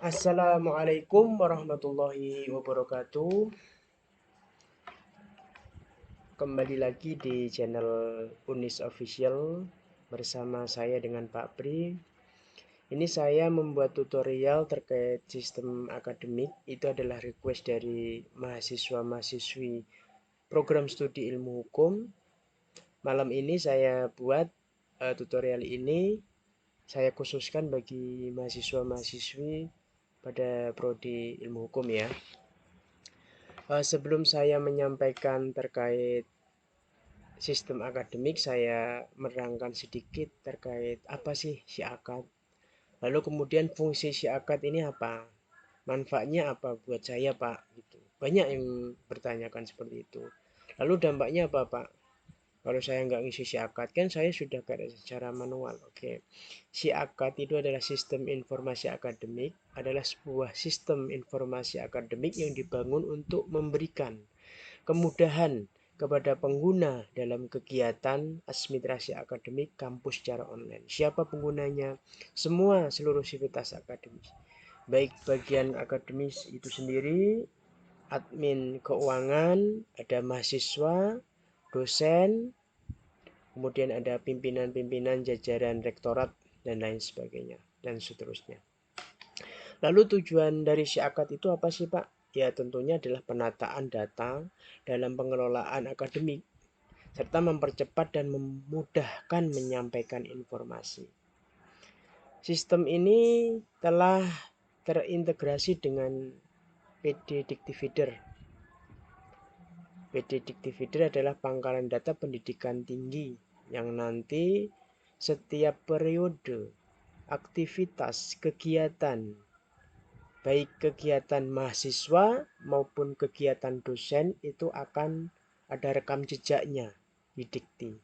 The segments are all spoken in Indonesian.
Assalamualaikum warahmatullahi wabarakatuh. Kembali lagi di channel Unis Official bersama saya dengan Pak Pri. Ini saya membuat tutorial terkait sistem akademik. Itu adalah request dari mahasiswa-mahasiswi program studi ilmu hukum. Malam ini saya buat tutorial ini. Saya khususkan bagi mahasiswa-mahasiswi pada prodi ilmu hukum ya. Sebelum saya menyampaikan terkait sistem akademik, saya menerangkan sedikit terkait apa sih syiakat. Lalu kemudian fungsi syiakat ini apa? Manfaatnya apa buat saya, Pak? Gitu. Banyak yang bertanyakan seperti itu. Lalu dampaknya apa, Pak? Kalau saya nggak ngisi syiakat, kan saya sudah kayak secara manual. Oke. Syiakat itu adalah sistem informasi akademik, adalah sebuah sistem informasi akademik yang dibangun untuk memberikan kemudahan kepada pengguna dalam kegiatan administrasi akademik kampus secara online. Siapa penggunanya? Seluruh sivitas akademis. Baik bagian akademis itu sendiri, admin keuangan, ada mahasiswa, dosen, kemudian ada pimpinan-pimpinan jajaran rektorat dan lain sebagainya dan seterusnya. Lalu tujuan dari syiakat itu apa sih, Pak? Ya tentunya adalah penataan data dalam pengelolaan akademik serta mempercepat dan memudahkan menyampaikan informasi. Sistem ini telah terintegrasi dengan PD Dictifeeder. PD Dictifeeder adalah pangkalan data pendidikan tinggi yang nanti setiap periode aktivitas kegiatan, baik kegiatan mahasiswa maupun kegiatan dosen itu akan ada rekam jejaknya di Dikti.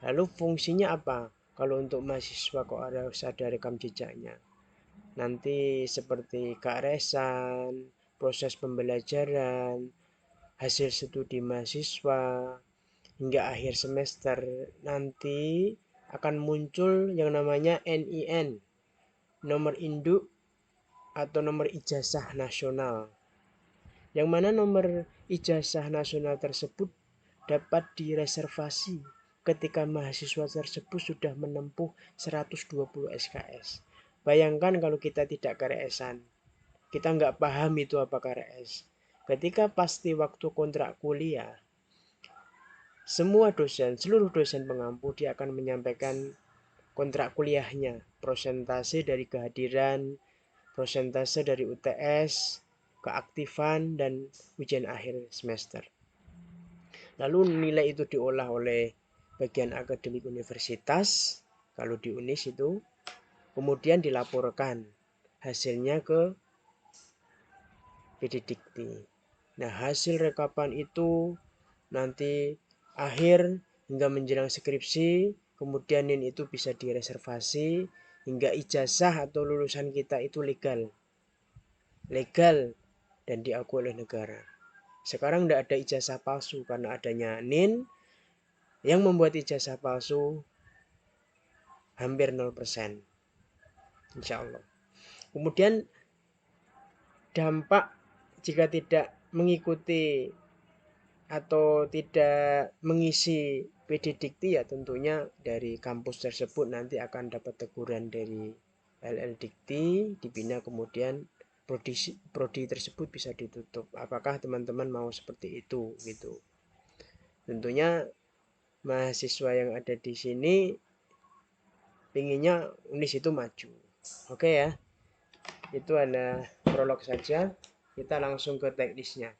Lalu fungsinya apa? Kalau untuk mahasiswa kok harus ada rekam jejaknya? Nanti seperti kearesan, proses pembelajaran, hasil studi mahasiswa, hingga akhir semester nanti akan muncul yang namanya NIN, nomor induk atau nomor ijazah nasional. Yang mana nomor ijazah nasional tersebut dapat direservasi ketika mahasiswa tersebut sudah menempuh 120 SKS. Bayangkan kalau kita tidak KRS-an, kita nggak paham itu apa KRS. Ketika pasti waktu kontrak kuliah, seluruh dosen pengampu dia akan menyampaikan kontrak kuliahnya, prosentase dari kehadiran, prosentase dari UTS, keaktifan, dan ujian akhir semester. Lalu nilai itu diolah oleh bagian akademik universitas, kalau di UNIS itu, kemudian dilaporkan hasilnya ke PD Dikti. Nah, hasil rekapan itu nanti akhir hingga menjelang skripsi, kemudian NIN itu bisa direservasi hingga ijazah atau lulusan kita itu legal dan diakui oleh negara. Sekarang tidak ada ijazah palsu karena adanya NIN yang membuat ijazah palsu hampir 0%. Insya Allah. Kemudian dampak jika tidak mengikuti atau tidak mengisi PD Dikti ya tentunya dari kampus tersebut nanti akan dapat teguran dari LL Dikti, dibina kemudian prodi tersebut bisa ditutup. Apakah teman-teman mau seperti itu gitu? Tentunya mahasiswa yang ada di sini pinginnya UNIS itu maju. Oke ya. Itu ada prolog saja. Kita langsung ke teknisnya.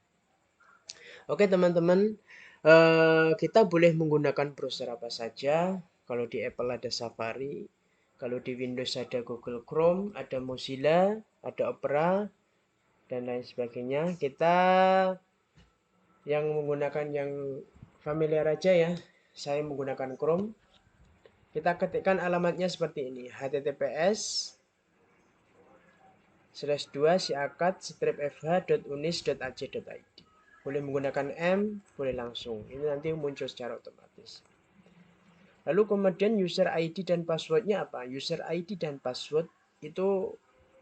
Oke teman-teman, kita boleh menggunakan browser apa saja. Kalau di Apple ada Safari, kalau di Windows ada Google Chrome, ada Mozilla, ada Opera, dan lain sebagainya. Kita yang menggunakan yang familiar aja ya. Saya menggunakan Chrome. Kita ketikkan alamatnya seperti ini, https://siakat-fh.unis.ac.id. Boleh menggunakan M, boleh langsung. Ini nanti muncul secara otomatis. Lalu kemudian user ID dan passwordnya apa? User ID dan password itu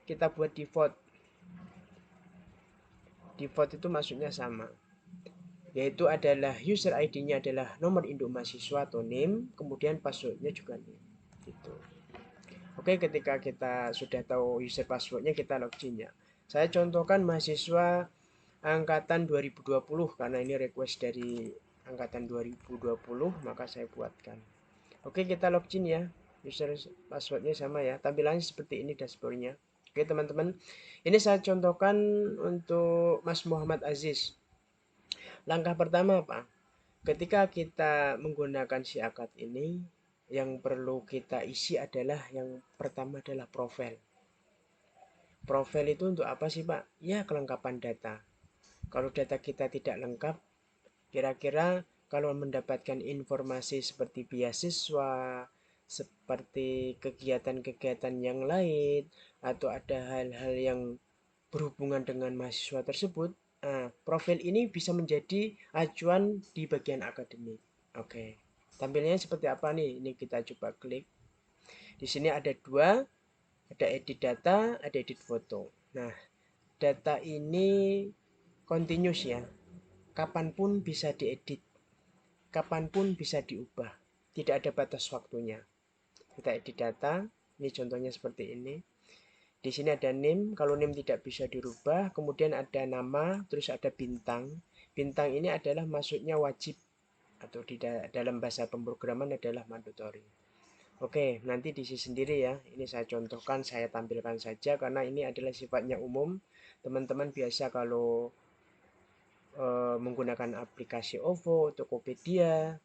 kita buat default. Default itu maksudnya sama, yaitu adalah user ID-nya adalah nomor induk mahasiswa atau NIM, kemudian passwordnya juga NIM. Gitu. Oke, ketika kita sudah tahu user passwordnya, kita login ya. Saya contohkan mahasiswa angkatan 2020 karena ini request dari angkatan 2020, maka saya buatkan. Oke, kita login ya. User passwordnya sama ya. Tampilannya seperti ini dashboardnya. Oke teman-teman, ini saya contohkan untuk Mas Muhammad Aziz. Langkah pertama apa? Ketika kita menggunakan si akad ini, yang perlu kita isi adalah yang pertama adalah profil. Profil itu untuk apa sih Pak? Ya kelengkapan data. Kalau data kita tidak lengkap, kira-kira kalau mendapatkan informasi seperti beasiswa, seperti kegiatan-kegiatan yang lain, atau ada hal-hal yang berhubungan dengan mahasiswa tersebut, profil ini bisa menjadi acuan di bagian akademik. Oke, tampilnya seperti apa nih? Ini kita coba klik. Di sini ada dua, ada edit data, ada edit foto. Nah, data ini continuous ya. Kapanpun bisa diedit, kapanpun bisa diubah. Tidak ada batas waktunya. Kita edit data, ini contohnya seperti ini. Di sini ada name, kalau name tidak bisa dirubah, kemudian ada nama, terus ada bintang. Bintang ini adalah maksudnya wajib atau di dalam bahasa pemrograman adalah mandatory. Oke, nanti diisi sendiri ya. Ini saya contohkan, saya tampilkan saja karena ini adalah sifatnya umum. Teman-teman biasa kalau menggunakan aplikasi OVO, Tokopedia,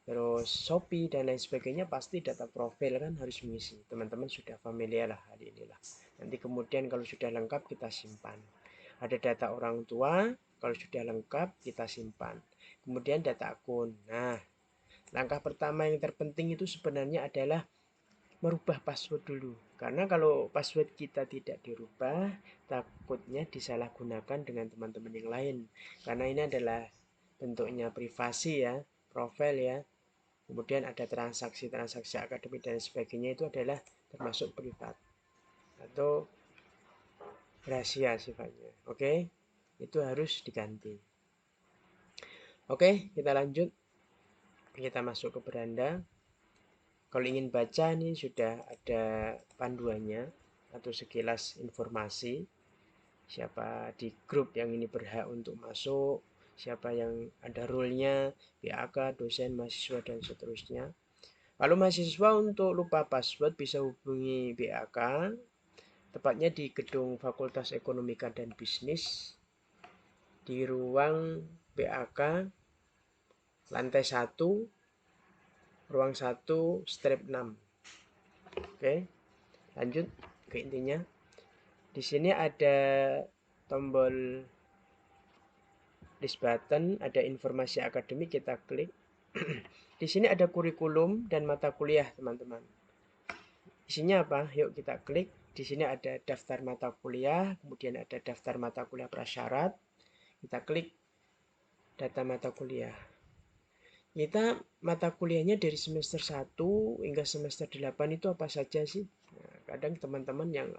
terus Shopee dan lain sebagainya, pasti data profil kan harus mengisi. Teman-teman sudah familiar lah hal inilah. Nanti kemudian kalau sudah lengkap kita simpan. Ada data orang tua, kalau sudah lengkap kita simpan. Kemudian data akun. Nah, langkah pertama yang terpenting itu sebenarnya adalah merubah password dulu. Karena kalau password kita tidak dirubah, takutnya disalahgunakan dengan teman-teman yang lain. Karena ini adalah bentuknya privasi ya, profil ya. Kemudian ada transaksi-transaksi akademik dan sebagainya, itu adalah termasuk privat atau rahasia sifatnya. Oke, itu harus diganti. Oke, kita lanjut. Kita masuk ke beranda. Kalau ingin baca nih sudah ada panduannya atau sekilas informasi. Siapa di grup yang ini berhak untuk masuk, siapa yang ada role-nya, BAK, dosen, mahasiswa, dan seterusnya. Kalau mahasiswa untuk lupa password bisa hubungi BAK, tepatnya di gedung Fakultas Ekonomika dan Bisnis, di ruang BAK, lantai 1, ruang 1, strip 6. Oke, lanjut ke intinya. Di sini ada tombol list button, ada informasi akademik, kita klik. Di sini ada kurikulum dan mata kuliah, teman-teman. Isinya apa? Yuk kita klik. Di sini ada daftar mata kuliah, kemudian ada daftar mata kuliah prasyarat. Kita klik data mata kuliah. Kita mata kuliahnya dari semester 1 hingga semester 8 itu apa saja sih? Nah, kadang teman-teman yang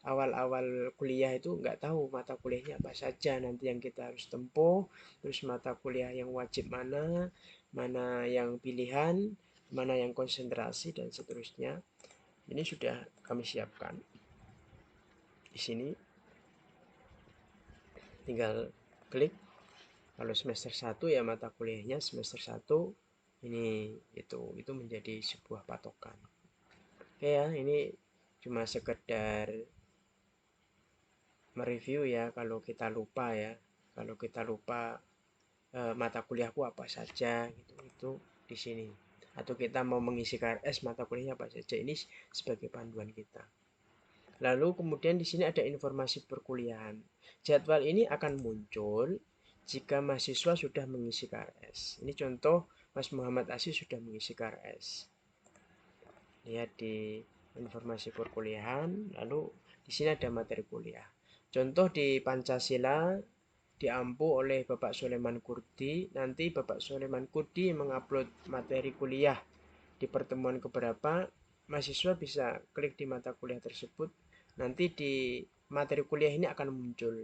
awal-awal kuliah itu nggak tahu mata kuliahnya apa saja nanti yang kita harus tempuh, terus mata kuliah yang wajib mana, mana yang pilihan, mana yang konsentrasi, dan seterusnya. Ini sudah kami siapkan. Di sini tinggal klik. Kalau semester 1 ya mata kuliahnya semester 1 ini itu menjadi sebuah patokan. Oke ya, ini cuma sekedar mereview ya kalau kita lupa ya. Kalau kita lupa mata kuliahku apa saja gitu itu di sini. Atau kita mau mengisi KRS mata kuliahnya apa saja, ini sebagai panduan kita. Lalu kemudian di sini ada informasi perkuliahan. Jadwal ini akan muncul jika mahasiswa sudah mengisi KRS. Ini contoh Mas Muhammad Aziz sudah mengisi KRS. Lihat di informasi perkuliahan, lalu di sini ada materi kuliah. Contoh di Pancasila diampu oleh Bapak Soleman Kurdi. Nanti Bapak Soleman Kurdi mengupload materi kuliah di pertemuan keberapa, mahasiswa bisa klik di mata kuliah tersebut, nanti di materi kuliah ini akan muncul,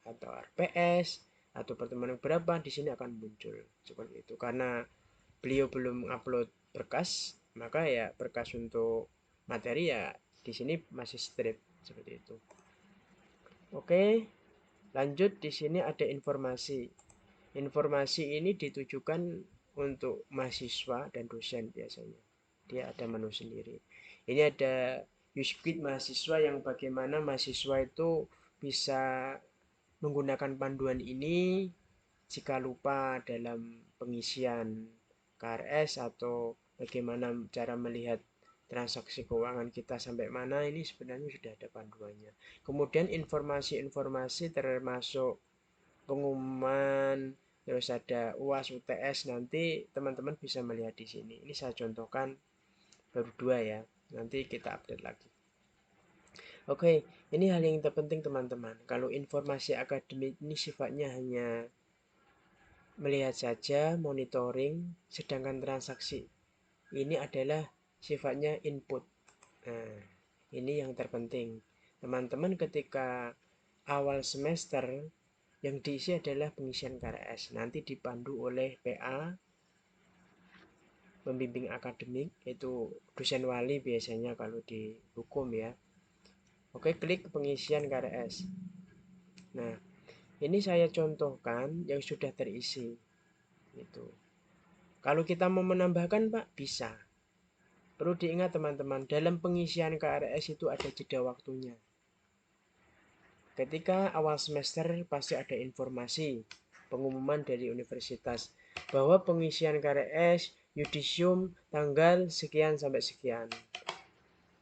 atau RPS atau pertemuan berapa di sini akan muncul seperti itu. Karena beliau belum upload berkas, maka ya berkas untuk materi ya di sini masih strip seperti itu. Oke, lanjut di sini ada informasi. Informasi ini ditujukan untuk mahasiswa dan dosen biasanya. Dia ada menu sendiri. Ini ada use guide mahasiswa yang bagaimana mahasiswa itu bisa menggunakan panduan ini jika lupa dalam pengisian KRS atau bagaimana cara melihat transaksi keuangan kita sampai mana, ini sebenarnya sudah ada panduannya. Kemudian informasi-informasi termasuk pengumuman, terus ada UAS, UTS, nanti teman-teman bisa melihat di sini. Ini saya contohkan baru 2 ya, nanti kita update lagi. Oke, ini hal yang terpenting teman-teman. Kalau informasi akademik ini sifatnya hanya melihat saja, monitoring, sedangkan transaksi ini adalah sifatnya input. Nah, ini yang terpenting. Teman-teman ketika awal semester yang diisi adalah pengisian KRS. Nanti dipandu oleh PA, pembimbing akademik, yaitu dosen wali biasanya kalau di hukum ya. Oke, klik pengisian KRS. Nah, ini saya contohkan yang sudah terisi. Itu. Kalau kita mau menambahkan, Pak, bisa. Perlu diingat teman-teman, dalam pengisian KRS itu ada jeda waktunya. Ketika awal semester pasti ada informasi pengumuman dari universitas bahwa pengisian KRS yudisium tanggal sekian sampai sekian.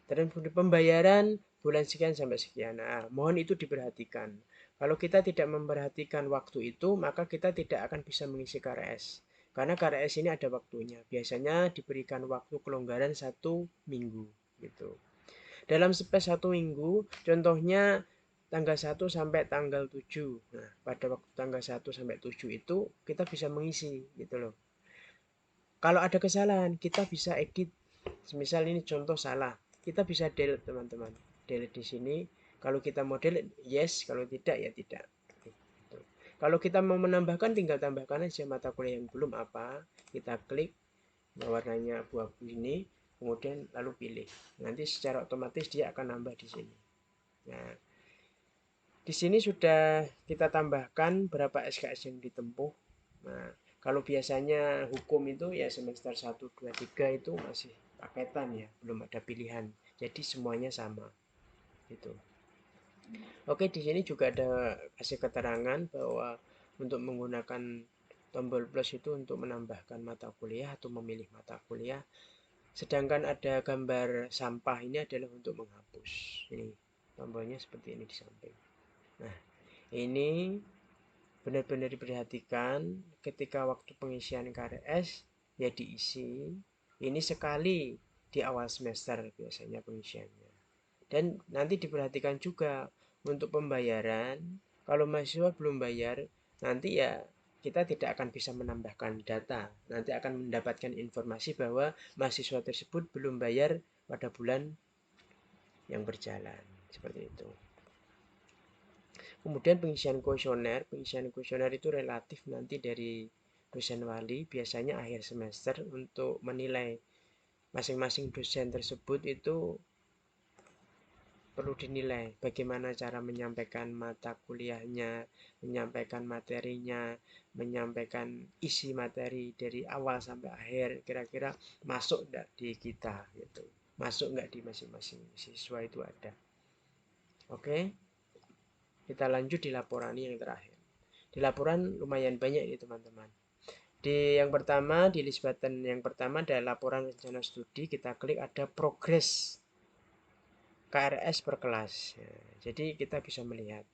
Dan pembayaran bulan sekian sampai sekian. Nah, mohon itu diperhatikan. Kalau kita tidak memperhatikan waktu itu, maka kita tidak akan bisa mengisi KRS. Karena KRS ini ada waktunya. Biasanya diberikan waktu kelonggaran 1 minggu. Gitu. Dalam space 1 minggu, contohnya tanggal 1 sampai tanggal 7. Nah, pada waktu tanggal 1 sampai 7 itu kita bisa mengisi gitu loh. Kalau ada kesalahan, kita bisa edit. Misal ini contoh salah, kita bisa delete teman-teman. Delete di sini. Kalau kita mau delete, yes. Kalau tidak, ya tidak. Kalau kita mau menambahkan, tinggal tambahkan aja mata kuliah yang belum apa. Kita klik warnanya abu-abu ini, kemudian lalu pilih. Nanti secara otomatis dia akan nambah di sini. Nah, di sini sudah kita tambahkan berapa SKS yang ditempuh. Nah, kalau biasanya hukum itu ya semester 1, 2, 3 itu masih paketan ya, belum ada pilihan. Jadi semuanya sama. Gitu. Oke, di sini juga ada kasih keterangan bahwa untuk menggunakan tombol plus itu untuk menambahkan mata kuliah atau memilih mata kuliah. Sedangkan ada gambar sampah ini adalah untuk menghapus. Ini tombolnya seperti ini di samping. Nah, ini benar-benar diperhatikan ketika waktu pengisian KRS ya diisi. Ini sekali di awal semester biasanya pengisiannya. Dan nanti diperhatikan juga untuk pembayaran. Kalau mahasiswa belum bayar, nanti ya kita tidak akan bisa menambahkan data. Nanti akan mendapatkan informasi bahwa mahasiswa tersebut belum bayar pada bulan yang berjalan. Seperti itu. Kemudian pengisian kuesioner itu relatif nanti dari dosen wali, biasanya akhir semester untuk menilai masing-masing dosen tersebut itu perlu dinilai bagaimana cara menyampaikan mata kuliahnya, menyampaikan materinya, menyampaikan isi materi dari awal sampai akhir, kira-kira masuk enggak di kita gitu. Masuk enggak di masing-masing siswa itu ada. Oke. Kita lanjut di laporan yang terakhir. Di laporan lumayan banyak ini teman-teman. Di yang pertama, di list button yang pertama ada laporan rencana studi. Kita klik ada progres KRS per kelas. Ya, jadi kita bisa melihat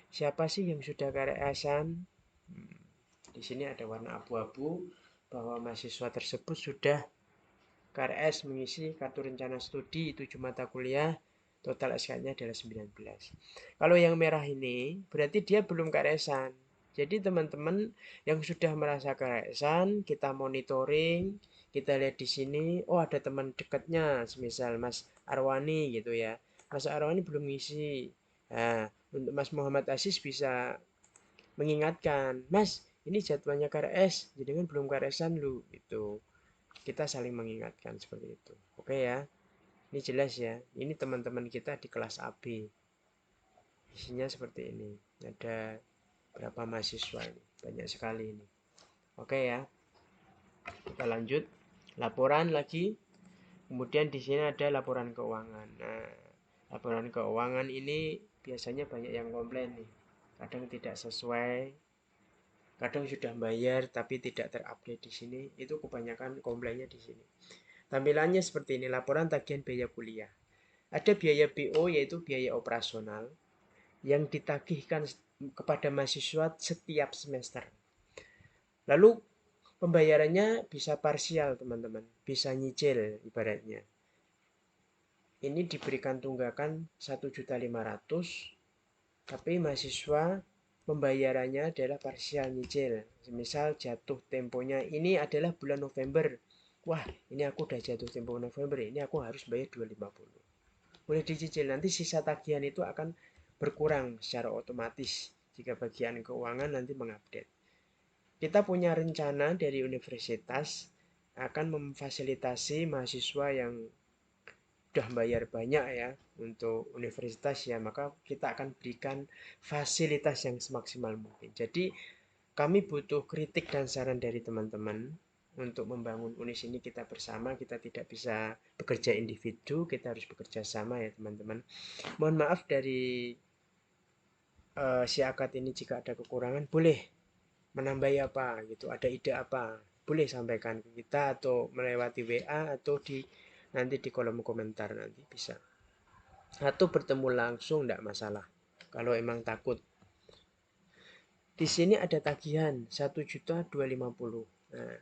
siapa sih yang sudah KRS-an. Di sini ada warna abu-abu bahwa mahasiswa tersebut sudah KRS mengisi kartu rencana studi 7 mata kuliah, total SK-nya adalah 19. Kalau yang merah ini berarti dia belum KRS-an. Jadi teman-teman yang sudah merasa KRS-an, kita monitoring, Kita lihat di sini, oh ada teman dekatnya, semisal Mas Arwani gitu ya. Mas Arwani belum ngisi. Nah, untuk Mas Muhammad Aziz bisa mengingatkan, Mas, ini jadwalnya KRS, jadi kan belum KRS-an lu, gitu. Kita saling mengingatkan seperti itu. Oke ya, ini jelas ya. Ini teman-teman kita di kelas AB. Isinya seperti ini. Ada berapa mahasiswa ini? Banyak sekali ini. Oke ya, kita lanjut. Laporan lagi. Kemudian di sini ada laporan keuangan. Nah, laporan keuangan ini biasanya banyak yang komplain nih. Kadang tidak sesuai, kadang sudah bayar tapi tidak terupdate di sini. Itu kebanyakan komplainnya di sini. Tampilannya seperti ini, laporan tagihan biaya kuliah. Ada biaya BO yaitu biaya operasional yang ditagihkan kepada mahasiswa setiap semester. Lalu pembayarannya bisa parsial, teman-teman. Bisa nyicil ibaratnya. Ini diberikan tunggakan 1.500.000, tapi mahasiswa pembayarannya adalah parsial nyicil. Misal jatuh temponya ini adalah bulan November. Wah, ini aku udah jatuh tempo November, ini aku harus bayar 250. Boleh dicicil, nanti sisa tagihan itu akan berkurang secara otomatis jika bagian keuangan nanti mengupdate. Kita punya rencana dari universitas akan memfasilitasi mahasiswa yang sudah bayar banyak ya untuk universitas ya, maka kita akan berikan fasilitas yang semaksimal mungkin. Jadi kami butuh kritik dan saran dari teman-teman untuk membangun UNIS ini kita bersama. Kita tidak bisa bekerja individu, kita harus bekerja sama ya teman-teman. Mohon maaf dari si akad ini jika ada kekurangan, boleh menambahi apa gitu, ada ide apa, boleh sampaikan ke kita atau melewati WA atau di nanti di kolom komentar nanti bisa. Atau bertemu langsung tidak masalah. Kalau emang takut. Di sini ada tagihan 1.250.000. Nah,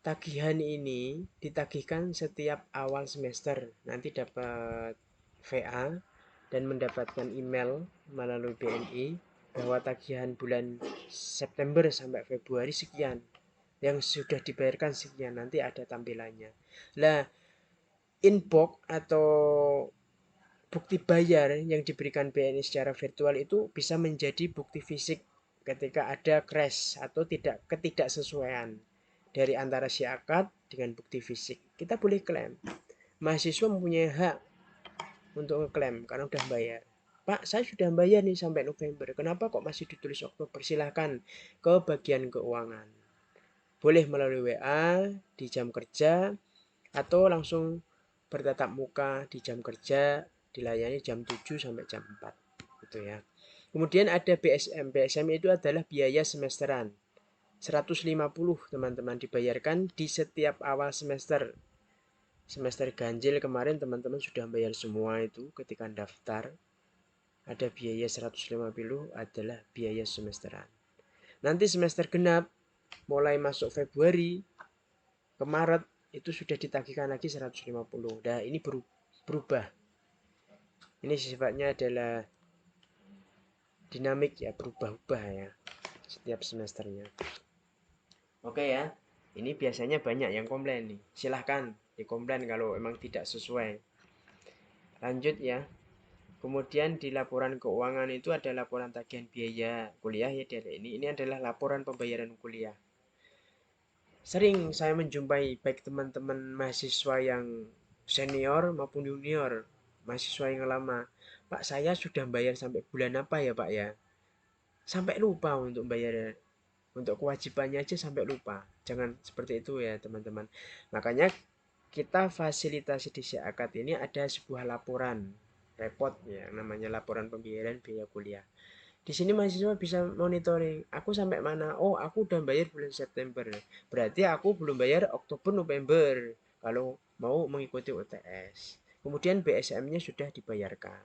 tagihan ini ditagihkan setiap awal semester. Nanti dapat VA dan mendapatkan email melalui BNI bahwa tagihan bulan September sampai Februari sekian. Yang sudah dibayarkan sekian, nanti ada tampilannya. Lah, inbox atau bukti bayar yang diberikan BNI secara virtual itu bisa menjadi bukti fisik ketika ada crash atau ketidaksesuaian dari antara si akad dengan bukti fisik. Kita boleh klaim. Mahasiswa mempunyai hak untuk ngeklaim karena sudah bayar. Pak, saya sudah bayar nih sampai November. Kenapa kok masih ditulis Oktober? Silahkan ke bagian keuangan. Boleh melalui WA di jam kerja atau langsung bertatap muka di jam kerja, dilayani jam 7 sampai jam 4 gitu ya. Kemudian ada BSM. BSM itu adalah biaya semesteran. 150 teman-teman dibayarkan di setiap awal semester. Semester ganjil kemarin teman-teman sudah bayar semua itu ketika daftar. Ada biaya 150 adalah biaya semesteran. Nanti semester genap mulai masuk Februari ke Maret itu sudah ditagihkan lagi 150. Nah, ini berubah. Ini sifatnya adalah dinamik ya, berubah-ubah ya setiap semesternya. Oke ya. Ini biasanya banyak yang komplain nih. Silahkan dikomplain kalau memang tidak sesuai. Lanjut ya. Kemudian di laporan keuangan itu ada laporan tagihan biaya kuliah ya dari ini. Ini adalah laporan pembayaran kuliah. Sering saya menjumpai baik teman-teman mahasiswa yang senior maupun junior, mahasiswa yang lama. Pak, saya sudah bayar sampai bulan apa ya Pak ya? Sampai lupa untuk bayar, untuk kewajibannya aja sampai lupa. Jangan seperti itu ya teman-teman. Makanya kita fasilitasi di Siakat ini ada sebuah laporan repot ya, namanya laporan pembayaran biaya kuliah. Di sini mahasiswa bisa monitoring, aku sampai mana? Oh, aku udah bayar bulan September. Berarti aku belum bayar Oktober, November kalau mau mengikuti UTS. Kemudian BSM-nya sudah dibayarkan.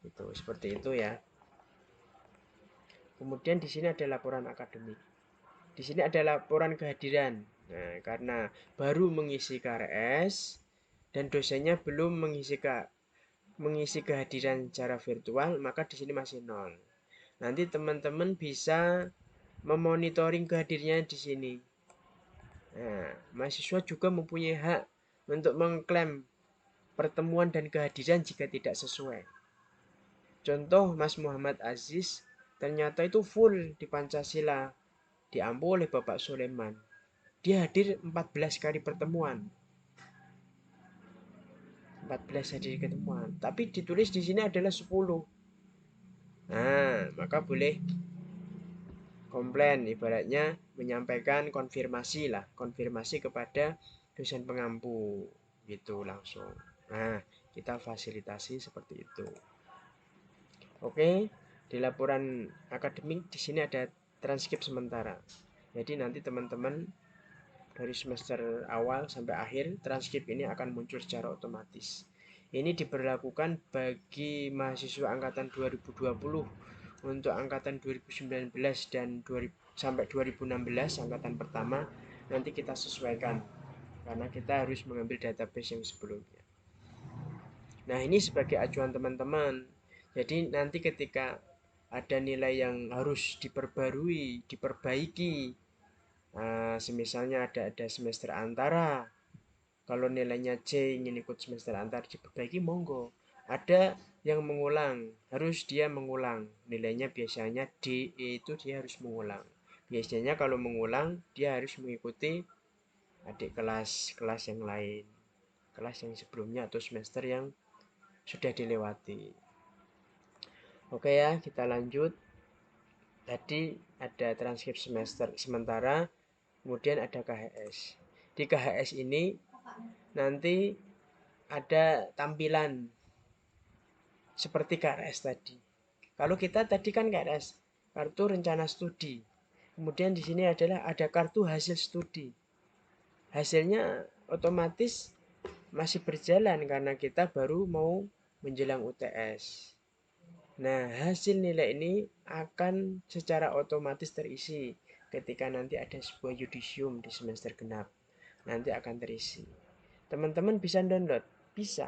Itu seperti itu ya. Kemudian di sini ada laporan akademik. Di sini ada laporan kehadiran. Nah, karena baru mengisi KRS dan dosennya belum mengisi kehadiran secara virtual, maka di sini masih nol. Nanti teman-teman bisa memonitoring kehadirannya di sini. Nah, mahasiswa juga mempunyai hak untuk mengklaim pertemuan dan kehadiran jika tidak sesuai. Contoh Mas Muhammad Aziz ternyata itu full di Pancasila, diampu oleh Bapak Soleman. Dia hadir 14 kali pertemuan. 14 hadir pertemuan, tapi ditulis di sini adalah 10. Nah, maka boleh komplain, ibaratnya menyampaikan konfirmasi lah, konfirmasi kepada dosen pengampu gitu langsung. Nah, kita fasilitasi seperti itu. Oke, di laporan akademik di sini ada transkrip sementara. Jadi nanti teman-teman dari semester awal sampai akhir transkrip ini akan muncul secara otomatis. Ini diberlakukan bagi mahasiswa angkatan 2020, untuk angkatan 2019 dan 2000, sampai 2016 angkatan pertama nanti kita sesuaikan karena kita harus mengambil database yang sebelumnya. Nah, ini sebagai acuan teman-teman. Jadi nanti ketika ada nilai yang harus diperbarui, diperbaiki, semisalnya ada semester antara, kalau nilainya C ingin ikut semester antara diperbaiki, monggo. Ada yang mengulang, harus dia mengulang. Nilainya biasanya D, E itu dia harus mengulang. Biasanya kalau mengulang, dia harus mengikuti adik kelas yang lain. Kelas yang sebelumnya atau semester yang sudah dilewati. Oke ya, kita lanjut. Tadi ada transkrip semester sementara, kemudian ada KHS. Di KHS ini nanti ada tampilan seperti KRS tadi. Kalau kita tadi kan KRS, kartu rencana studi. Kemudian di sini adalah ada kartu hasil studi. Hasilnya otomatis masih berjalan karena kita baru mau menjelang UTS. Nah, hasil nilai ini akan secara otomatis terisi ketika nanti ada sebuah yudisium di semester genap. Nanti akan terisi. Teman-teman bisa download? Bisa.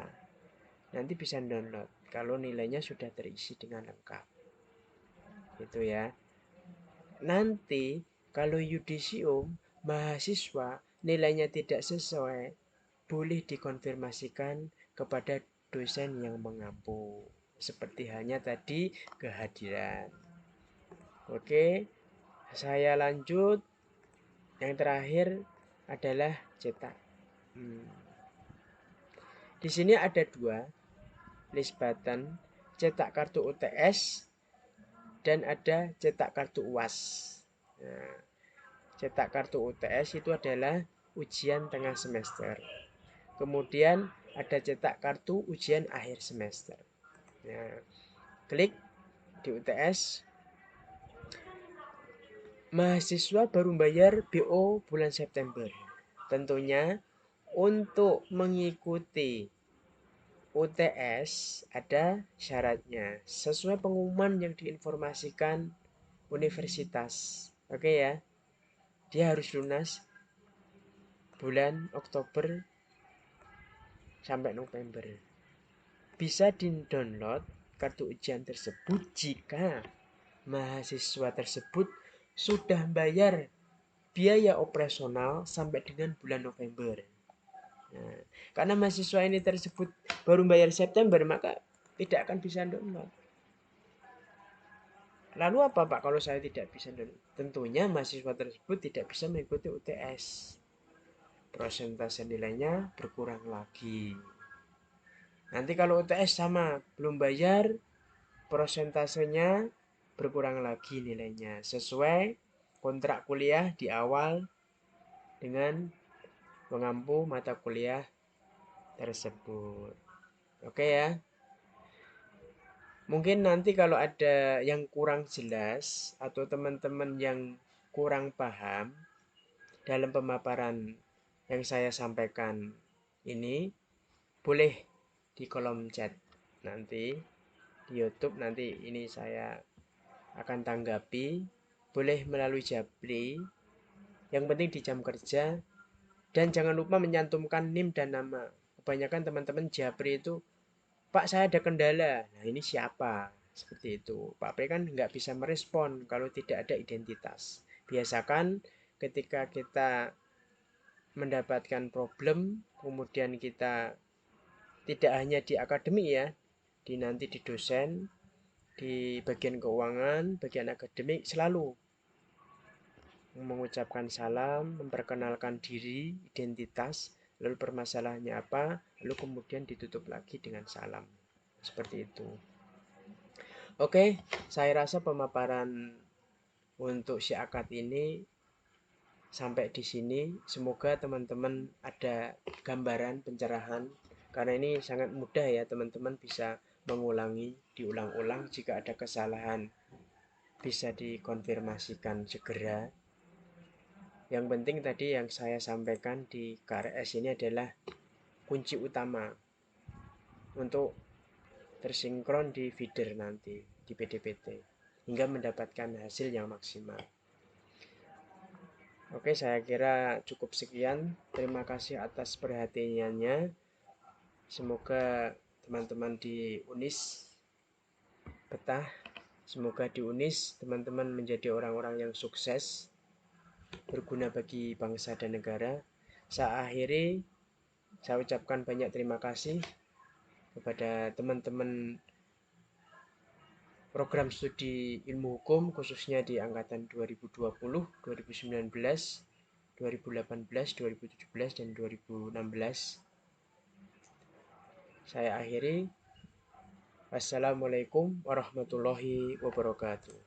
Nanti bisa download kalau nilainya sudah terisi dengan lengkap. Itu ya. Nanti kalau yudisium mahasiswa nilainya tidak sesuai, boleh dikonfirmasikan kepada dosen yang mengampu. Seperti halnya tadi kehadiran. Oke, saya lanjut. Yang terakhir adalah cetak. Di sini ada dua list button, cetak kartu UTS dan ada cetak kartu UAS. Nah, cetak kartu UTS itu adalah ujian tengah semester. Kemudian ada cetak kartu ujian akhir semester. Nah, klik di UTS. Mahasiswa baru bayar BO bulan September. Tentunya untuk mengikuti UTS ada syaratnya sesuai pengumuman yang diinformasikan universitas. Oke ya, dia harus lunas bulan Oktober sampai November. Bisa di-download kartu ujian tersebut jika mahasiswa tersebut sudah bayar biaya operasional sampai dengan bulan November. Nah, karena mahasiswa ini tersebut baru bayar September, maka tidak akan bisa download. Lalu apa Pak kalau saya tidak bisa download? Tentunya mahasiswa tersebut tidak bisa mengikuti UTS. Persentase nilainya berkurang lagi. Nanti kalau UTS sama, belum bayar, persentasenya berkurang lagi nilainya. Sesuai kontrak kuliah di awal dengan mengampu mata kuliah tersebut. Oke ya. Mungkin nanti kalau ada yang kurang jelas atau teman-teman yang kurang paham dalam pemaparan yang saya sampaikan ini, boleh di kolom chat nanti di YouTube, nanti ini saya akan tanggapi. Boleh melalui Japli, yang penting di jam kerja, dan jangan lupa menyantumkan NIM dan nama. Kebanyakan teman-teman Japri itu, Pak saya ada kendala. Nah ini siapa? Seperti itu. Pak P kan nggak bisa merespon kalau tidak ada identitas. Biasakan ketika kita mendapatkan problem, kemudian kita tidak hanya di akademik ya, nanti di dosen, di bagian keuangan, bagian akademik selalu mengucapkan salam, memperkenalkan diri, identitas, lalu permasalahannya apa, lalu kemudian ditutup lagi dengan salam. Seperti itu. Oke, saya rasa pemaparan untuk si akad ini sampai di sini. Semoga teman-teman ada gambaran pencerahan, karena ini sangat mudah ya, teman-teman bisa mengulangi, diulang-ulang. Jika ada kesalahan bisa dikonfirmasikan segera. Yang penting tadi yang saya sampaikan di KRS ini adalah kunci utama untuk tersinkron di feeder nanti di PDPT hingga mendapatkan hasil yang maksimal. Oke, saya kira cukup sekian. Terima kasih atas perhatiannya. Semoga teman-teman di UNIS betah. Semoga di UNIS teman-teman menjadi orang-orang yang sukses, berguna bagi bangsa dan negara. Saya akhiri, saya ucapkan banyak terima kasih kepada teman-teman program studi ilmu hukum khususnya di angkatan 2020, 2019, 2018, 2017, dan 2016. Saya akhiri. Wassalamualaikum warahmatullahi wabarakatuh.